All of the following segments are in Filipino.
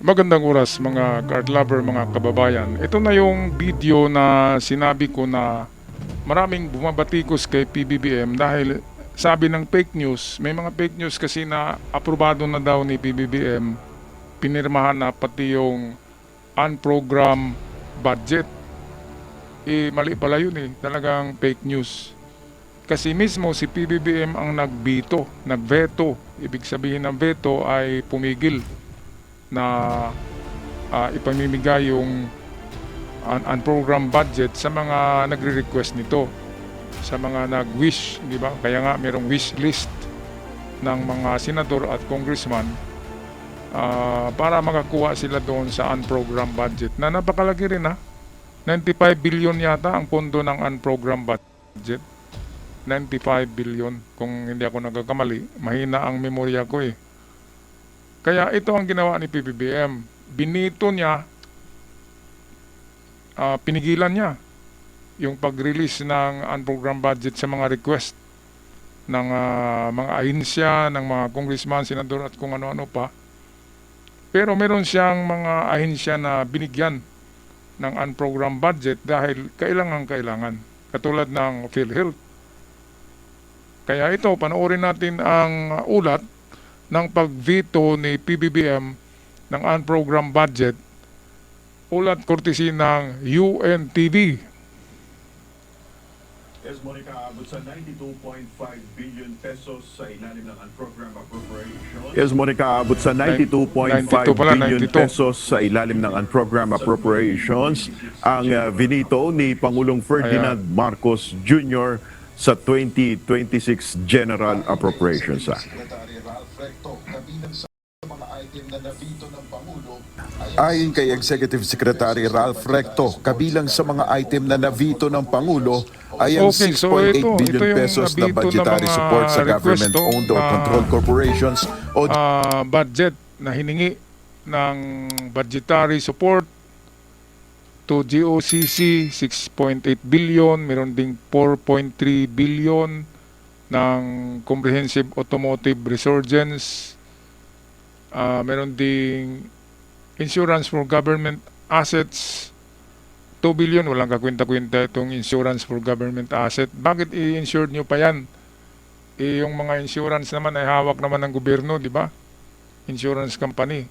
Magandang oras mga card lover, mga kababayan. Ito na yung video na sinabi ko na maraming bumabatikos kay PBBM dahil sabi ng fake news, may mga fake news kasi na aprobado na daw ni PBBM, pinirmahan na pati yung unprogram budget. Mali pala yun talagang fake news. Kasi mismo si PBBM ang nagveto. Ibig sabihin ng veto ay pumigil na ipamimigay yung unprogrammed budget sa mga nagre-request nito, sa mga nag-wish, di ba? Kaya nga merong wish list ng mga senador at congressman para makakuha sila doon sa unprogrammed budget na napakalaki rin 95 billion yata ang pondo ng unprogrammed budget. 95 billion kung hindi ako nagkakamali. Mahina ang memorya ko Kaya ito ang ginawa ni PBBM. Binito niya, pinigilan niya yung pag-release ng unprogrammed budget sa mga request ng mga ahensya, ng mga congressman, senador at kung ano-ano pa. Pero meron siyang mga ahensya na binigyan ng unprogrammed budget dahil kailangan. Katulad ng PhilHealth. Kaya ito, panoorin natin ang ulat ng pag-veto ni PBBM ng unprogrammed budget, ulat courtesy ng UNTV. Monica, abot sa 92.5 billion pesos sa ilalim ng unprogrammed appropriations. Monica, abot sa 92.5 billion pesos sa ilalim ng unprogrammed appropriations ang vinito ni Pangulong Ferdinand Marcos Jr. sa 2026 General Appropriations Act. Ayon kay Executive Secretary Ralph Recto, kabilang sa mga item na navito ng Pangulo ay ang 6.8 billion pesos na budgetary support sa government-owned or controlled corporations o budget na hiningi ng budgetary support to GOCC, 6.8 billion, meron ding 4.3 billion ng Comprehensive Automotive Resurgence, meron ding Insurance for Government Assets, 2 billion, walang kakwenta-kwenta itong Insurance for Government Asset. Bakit i-insured nyo pa yan? Yung mga insurance naman ay hawak naman ng gobyerno, di ba? Insurance company.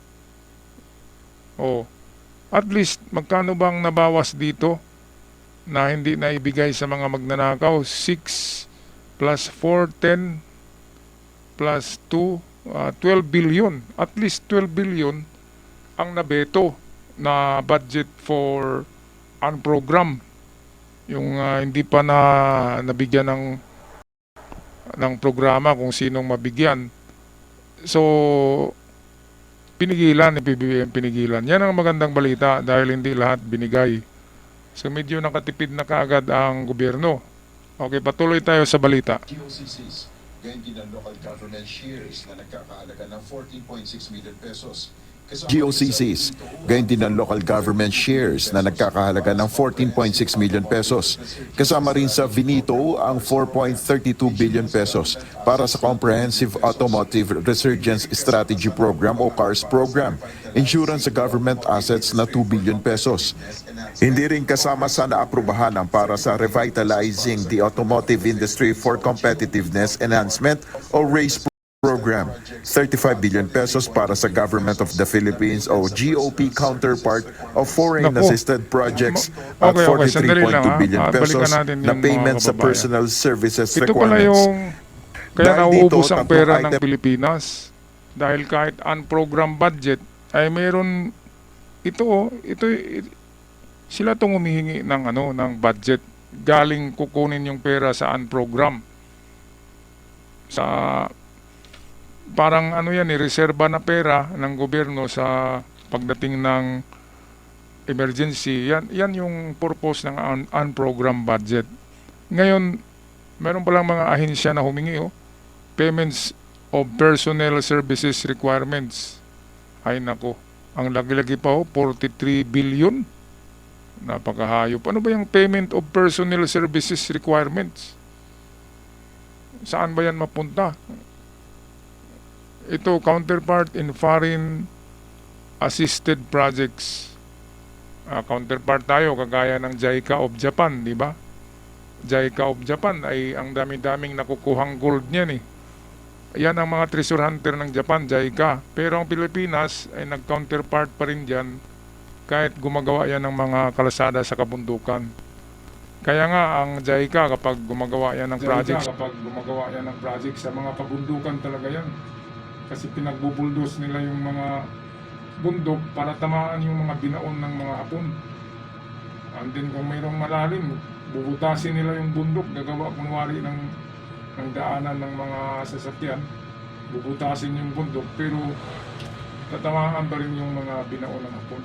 At least, magkano bang nabawas dito na hindi na ibigay sa mga magnanakaw? 6 plus 4, 10 plus 2, 12 billion. At least 12 billion ang nabeto na budget for unprogrammed. Yung hindi pa nabigyan ng programa kung sinong mabigyan. So, pinigilan ni PBBM, pinigilan. Yan ang magandang balita dahil hindi lahat binigay. So medyo nakatipid na kaagad ang gobyerno. Okay, patuloy tayo sa balita. GOCCs, gayon din ang local government shares na nagkakahalaga ng 14.6 million pesos. GOCCs, gayon din ang local government shares na nagkakahalaga ng 14.6 million pesos. Kasama rin sa vinito ang 4.32 billion pesos para sa Comprehensive Automotive Resurgence Strategy Program o CARS program, insurance sa government assets na 2 billion pesos. Hindi rin kasama sa naaprubahan ang para sa Revitalizing the Automotive Industry for Competitiveness Enhancement o RACE program, 35 billion pesos para sa Government of the Philippines o GOP counterpart of foreign assisted projects at 43.2 billion pesos na payment sa personal services ito requirements. Ito pala yung kaya nauubos ang pera ng Pilipinas dahil kahit unprogrammed budget ay meron sila tong humihingi ng budget galing kukunin yung pera sa unprogrammed sa parang reserba na pera ng gobyerno sa pagdating ng emergency. Yan yung purpose ng unprogrammed budget. Ngayon, meron palang mga ahensya na humingi payments of personnel services requirements. Ay nako, ang lagi-lagi pa 43 billion. Napakahayop. Ano ba yung payment of personnel services requirements? Saan ba yan mapunta? Ito, counterpart in foreign assisted projects. Counterpart tayo kagaya ng JICA of Japan, di ba? JICA of Japan ay ang dami-daming nakukuhang gold niyan eh. Yan ang mga treasure hunter ng Japan, JICA. Pero ang Pilipinas ay nag-counterpart pa rin dyan kahit gumagawa yan ng mga kalsada sa kabundukan. Kaya nga ang JICA kapag gumagawa yan ng project sa mga kabundukan talaga yan. Kasi pinagbubuldos nila yung mga bundok para tamaan yung mga binaon ng mga Hapon. And then kung mayroong malalim, bubutasin nila yung bundok, gagawa kunwari ng daanan ng mga sasakyan, bubutasin yung bundok, pero tatamaan pa rin yung mga binaon ng Hapon.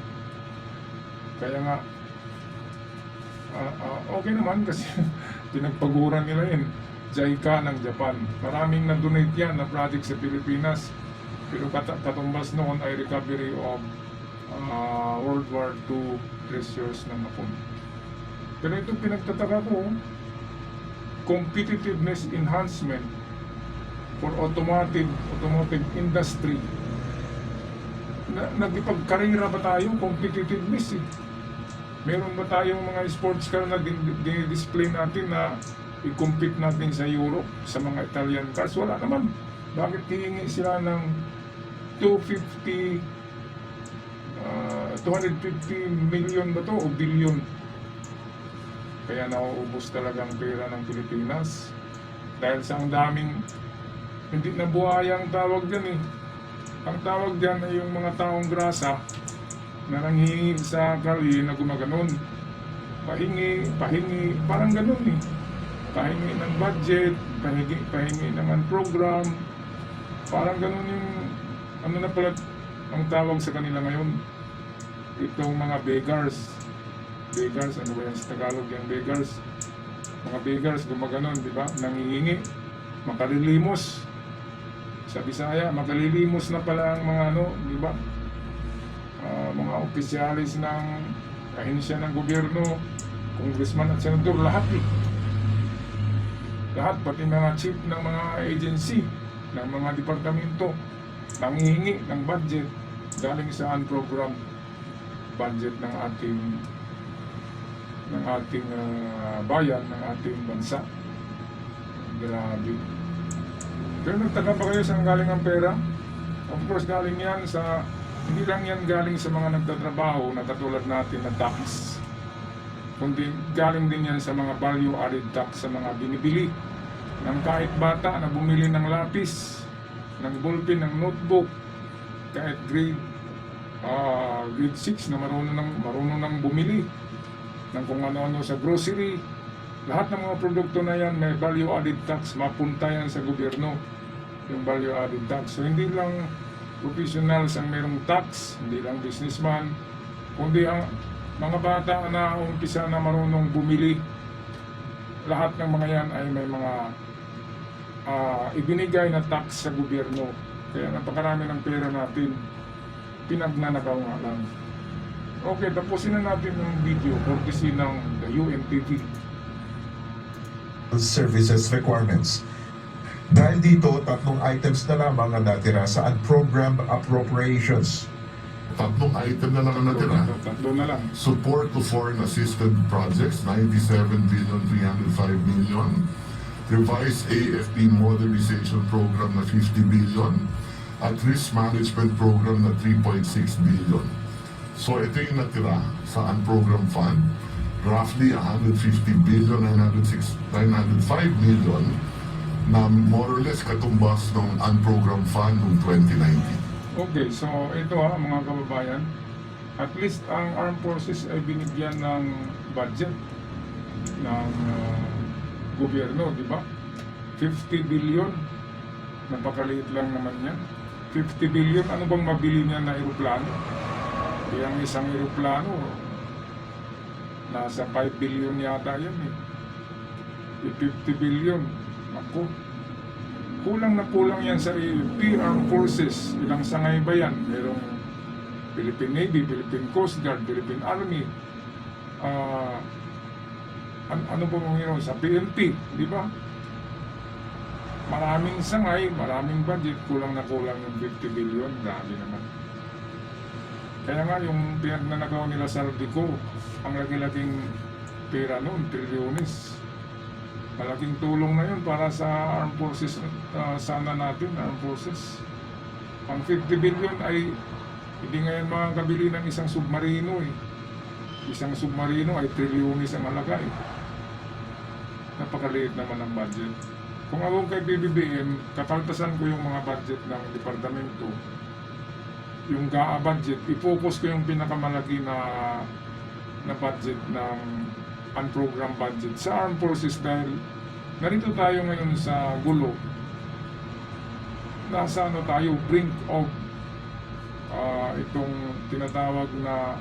Kaya nga, okay naman kasi pinagpaguran nila yun. JICA ng Japan. Maraming na-donate yan na project sa Pilipinas. Pero katumbas noon ay recovery of World War II treasures ng Hapon. Pero ito pinagtataka ko, competitiveness enhancement for automotive industry. Nagipagkarera ba tayo? Competitiveness eh. Meron ba tayong mga sports car na display natin na i-compete natin sa Europe, sa mga Italian cars? Wala naman. Bakit hihingi sila ng 250 million ba to o billion? Kaya nauubos talaga ang pera ng Pilipinas dahil sa ang daming hindi na buhaya ang tawag dyan eh. Ang tawag dyan ay yung mga taong grasa na nanghihingi sa kali na gumaganon. Pahingi, parang ganon eh. Pahingi ng budget, pahingi naman program. Parang ganon yung ano na pala ang tawag sa kanila ngayon. Itong mga beggars, ano ba yan sa Tagalog yung beggars? Mga beggars gumaganon, di ba? Nangihingi, makalilimos. Sa Bisaya, makalilimos na pala ang mga ano, di ba? Mga opisyalis ng ahensya ng gobyerno, congressman at senador, lahat eh. Lahat, pati mga chief ng mga agency, ng mga departamento, nangihingi ng budget galing sa program budget ng ating bayan, ng ating bansa. Grabe. Pero nagtaka ba kayo saan galing ang pera? Of course, galing yan sa, hindi lang yan galing sa mga nagtatrabaho na katulad natin na tax. Kundi galing din yan sa mga value added tax sa mga binibili ng kahit bata na bumili ng lapis, ng ballpen, ng notebook, kahit grade 6 na marunong nang bumili ng kung ano-ano sa grocery. Lahat ng mga produkto na yan may value added tax, mapunta yan sa gobyerno, yung value added tax. So hindi lang professionals ang merong tax, hindi lang businessman, kundi ang mga bata na umpisa na marunong bumili. Lahat ng mga yan ay may mga ibinigay na tax sa gobyerno. Kaya napakarami ng pera natin pinagnanakaw nga lang. Okay, tapusin na natin yung video courtesy ng the UNTV. Services requirements. Dahil dito, 3 items na lamang ang natira sa unprogrammed appropriations. 3 item na lang ang natira. Tatlo na lang. Support to foreign assisted projects, 97,305 million. Revised AFP modernization program na 50 billion. At risk management program na 3.6 billion. So ito yung natira sa unprogrammed fund. Roughly 150 billion, 905 million na more or less katumbas ng unprogrammed fund noong 2019. Okay, so ito mga kababayan, at least ang armed forces ay binigyan ng budget ng gobyerno, di ba? 50 billion, napakaliit lang naman yan. 50 billion, ano bang mabili niya na aeroplano? Yung isang aeroplano, nasa 5 billion yata yan eh. 50 billion, ako. Kulang na kulang yan sa Armed Forces. Ilang sangay ba yan? Merong Philippine Navy, Philippine Coast Guard, Philippine Army. Ano ba mga yun? Sa PNP, di ba? Maraming sangay, maraming budget, kulang na kulang yung 50 billion. Grabe naman. Kaya nga yung pinagnanakaw nila sa Aldico, ang laki-laking pera noon, trilyones. Malaking tulong na yun para sa armed forces, sana natin, armed forces. Ang 50 billion ay hindi ngayon makakabili ng isang submarino eh. Isang submarino ay trilyones ang halaga eh. Napakaliit naman ang budget. Kung ako kay BBBM, kakaltasan ko yung mga budget ng departamento. Yung GAA budget, i-focus ko yung pinakamalaki na budget ng unprogrammed budget sa armed forces dahil narito tayo ngayon sa gulo. Nasa ano tayo, brink of itong tinatawag na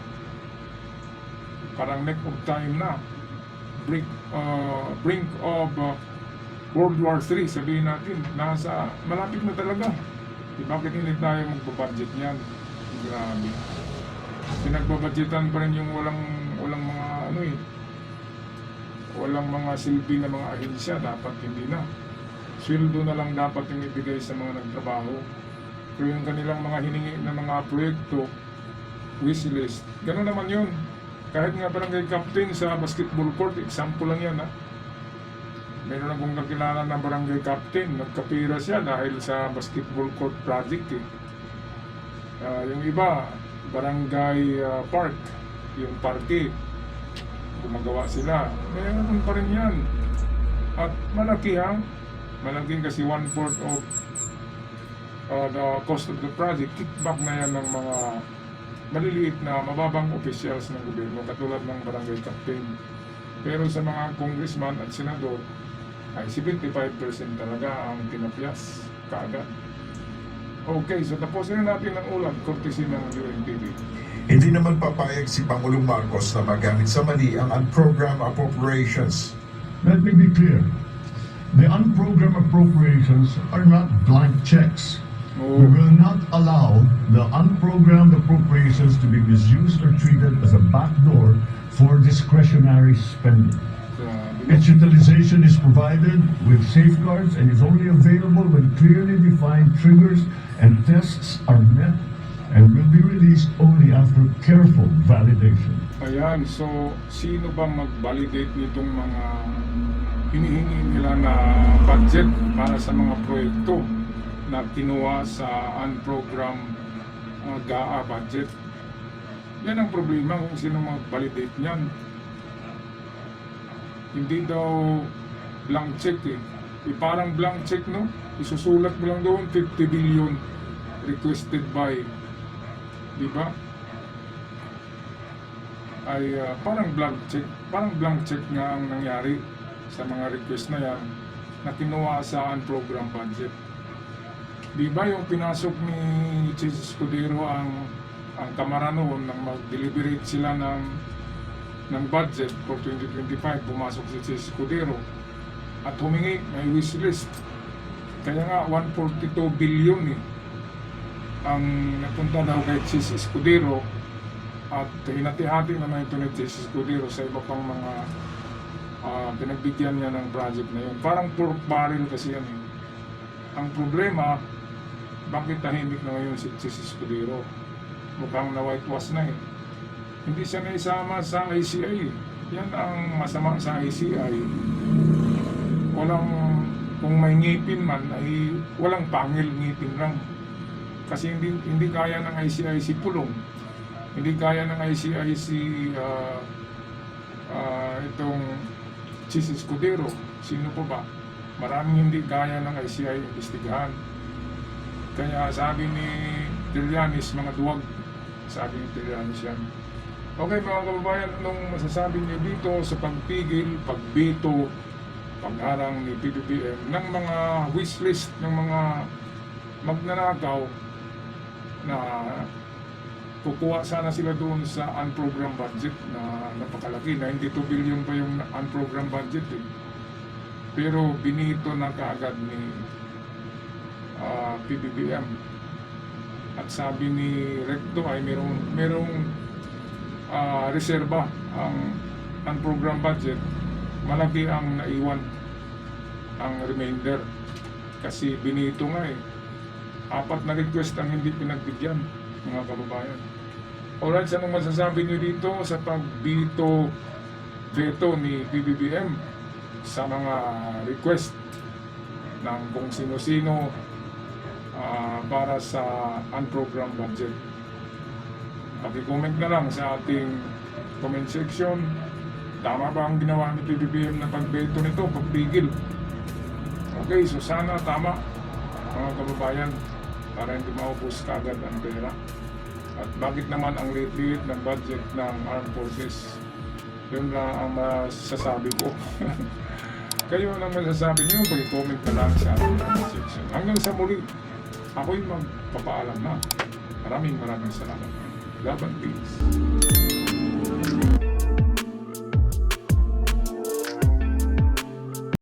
parang neck of time na. Brink of World War III, sabihin natin, nasa malapit na talaga. Bakit hindi tayo magpa-budget niyan? Grabe. Pinagbabudgetan pa rin yung walang mga ano eh. Walang mga silbi na mga ahensya, dapat hindi na. Sweldo na lang dapat yung ibigay sa mga nagtrabaho. Pero yung kanilang mga hiningi na mga proyekto, wishlist, gano'n naman yun. Kahit nga barangay captain sa basketball court, example lang yan ha. Meron akong kakilala na barangay captain, nagkapira siya dahil sa basketball court project eh. Yung iba, barangay park, yung parke, gumagawa sila. Meron pa rin yan. At malaki ha, malaki kasi 1/4 of the cost of the project. Kickback na yan ng mga maliliit na mababang officials ng gobyerno katulad ng barangay captain. Pero sa mga congressman at senador, ay 75% talaga ang tinapyas kaagad. Okay, so tapusin na natin ang ulat, courtesy ng UNTV. Hindi naman papayag si Pangulong Marcos na magamit sa mali ang unprogrammed appropriations. Let me be clear. The unprogrammed appropriations are not blank checks. Oh. We will not allow the unprogrammed appropriations to be misused or treated as a backdoor for discretionary spending. Its utilization is provided with safeguards and is only available when clearly defined triggers and tests are met and will be released only after careful validation. Ayan, so sino bang mag-validate nitong mga hinihingi nila na budget para sa mga proyekto na kinuha sa unprogrammed GAA budget? Yan ang problema kung sino mag-validate niyan. Hindi daw blank check eh. Parang blank check no? Isusulat mo lang doon 50 billion requested by, di ba? Ay parang blank check nga ang nangyari sa mga request na yan na kinuha sa unprogrammed budget. Di ba yung pinasok ni Chis Escudero ang kamara noon nang mag-deliberate sila ng budget for 2025, pumasok si Chis Escudero at humingi, may wishlist. Kaya nga 142 billion eh ang napunta daw kay Chis Escudero at hinati-hati naman ito ni Chis Escudero sa iba pang mga pinagbigyan niya ng project na yun. Parang pork barrel kasi yan eh. Ang problema, bakit tahimik na ngayon si Chis Escudero? Mukhang na whitewash na eh. Hindi siya naisama sa ICI. Yan ang masama sa ICI. Kung may ngipin man, ay walang pangil, ngipin lang. Kasi hindi kaya ng ICI si Pulong. Hindi kaya ng ICI si itong Chis Escudero. Sino po ba? Maraming hindi kaya ng ICI investigahan. Kaya sabi ni Trillanes, mga duwag. Sabi ni Trillanes yan. Okay mga kababayan, anong masasabi niyo dito sa pagpigil, pagbeto, pag-arang ni PBBM ng mga wishlist ng mga magnanakaw na kukuha sana sila doon sa unprogrammed budget na napakalaki, 92 billion pa yung unprogrammed budget eh. Pero binito na kaagad ni PBBM. At sabi ni Recto ay merong reserba ang unprogrammed budget, malaki ang naiwan ang remainder kasi binito nga eh. 4 na request ang hindi pinagbigyan mga kababayan. Alright, anong masasabi niyo dito sa pag-veto ni PBBM sa mga request ng kung sino-sino para sa unprogrammed budget? Paki-comment na lang sa ating comment section. Tama ba ang ginawa ni PBBM na pag-veto nito, pagpigil? Okay, so sana tama mga kababayan para hindi maubos kagad ang pera. At bakit naman ang liit-liit ng budget ng Armed Forces? Yun lang ang masasabi ko. Kayo ang masasabi niyo, pag-comment na lang sa ating comment section. Hanggang sa muli, ako'y magpapaalam na. Maraming salamat. Laban, peace.